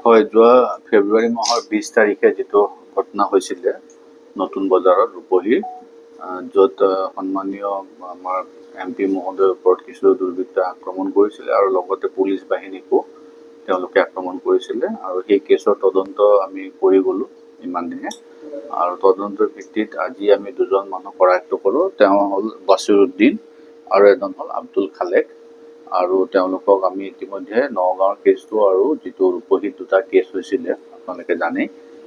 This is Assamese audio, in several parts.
হয়, যোৱা ফেব্ৰুৱাৰী মাহৰ 20 তাৰিখে যিটো ঘটনা হৈছিলে নতুন বজাৰত ৰূপহীৰ, য'ত সন্মানীয় আমাৰ MP মহোদয়ৰ ওপৰত কিছু দুৰ্বৃত্তই আক্ৰমণ কৰিছিলে আৰু লগতে পুলিচ বাহিনীকো তেওঁলোকে আক্ৰমণ কৰিছিলে। আৰু সেই কেছৰ তদন্ত আমি কৰি গ'লোঁ ইমান দিনে, আৰু তদন্তৰ ভিত্তিত আজি আমি দুজন মানুহ কৰায়ত্ব কৰোঁ। তেওঁ হ'ল বাছিৰুদ্দিন আৰু এজন হ'ল আব্দুল খালেক। আৰু তেওঁলোকক আমি ইতিমধ্যে নগাঁৱৰ কেছটো আৰু যিটো ৰূপহীত দুটা কেছ হৈছিলে আপোনালোকে জানে,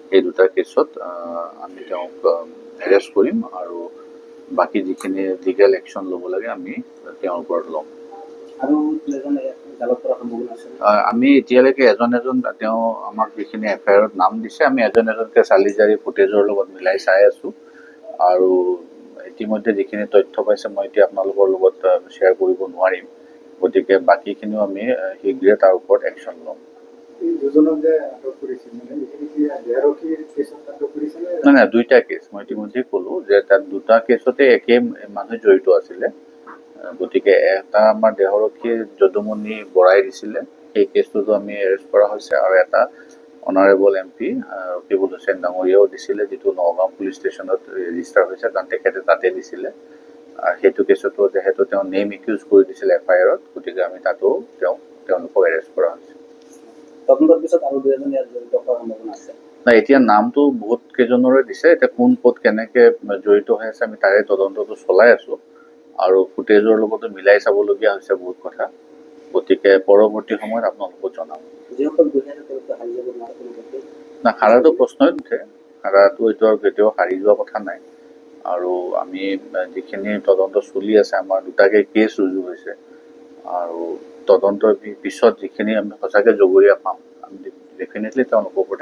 সেই দুটা কেছত আমি তেওঁক এৰেষ্ট কৰিম আৰু বাকী যিখিনি লিগেল একশ্যন ল'ব লাগে আমি তেওঁৰ ওপৰত ল'ম। আমি এতিয়ালৈকে এজন তেওঁ আমাক যিখিনি FIR-ত নাম দিছে, আমি এজনকৈ চালি জাৰি ফুটেজৰ লগত মিলাই চাই আছোঁ। আৰু ইতিমধ্যে যিখিনি তথ্য পাইছে মই এতিয়া আপোনালোকৰ লগত শ্বেয়াৰ কৰিব নোৱাৰিম, গতিকে বাকীখিনিও আমি শীঘ্ৰে তাৰ ওপৰত একশ্যন ল'ম। নাই, দুইটা কেছ মই ইতিমধ্যে ক'লোঁ যে তাত দুটা কেছতে একে মানুহ জড়িত আছিলে। গতিকে এটা আমাৰ দেহৰক্ষী যদুমণি বৰাই দিছিলে, সেই কেছটোতো আমি এৰেষ্ট কৰা হৈছে, আৰু এটা অনাৰেবল MP ৰকিবুল হুছেইন ডাঙৰীয়াও দিছিলে, যিটো নগাঁও পুলিচ ষ্টেচনত ৰেজিষ্টাৰ হৈছে, কাৰণ তেখেতে তাতে দিছিলে। সেইটো কেছতো যিহেতু তেওঁ নেম একিউজ কৰি দিছিলে FIR-ত, গতিকে আমি তাতো তেওঁলোকক এৰেষ্ট কৰা হৈছে। নাই, এতিয়া নামটো বহুত কেইজনৰে দিছে, এতিয়া কোন ক'ত কেনেকে জড়িত হৈ আছে আমি তাৰে তদন্তটো চলাই আছোঁ, আৰু ফুটেজৰ লগতো মিলাই চাবলগীয়া হৈছে বহুত কথা। গতিকে পৰৱৰ্তী সময়ত আপোনালোকক জনাম। না, হাৰাটো প্ৰশ্নই নুঠে, হাৰাটো এইটো আৰু কেতিয়াও হাৰি যোৱা কথা নাই। আৰু আমি যিখিনি তদন্ত চলি আছে, আমাৰ দুটাকে কেছ ৰুজু হৈছে, আৰু তদন্তৰ পিছত যিখিনি আমি সঁচাকৈ জগৰীয়া পাম আমি ডেফিনেটলি তেওঁলোকৰ ওপৰত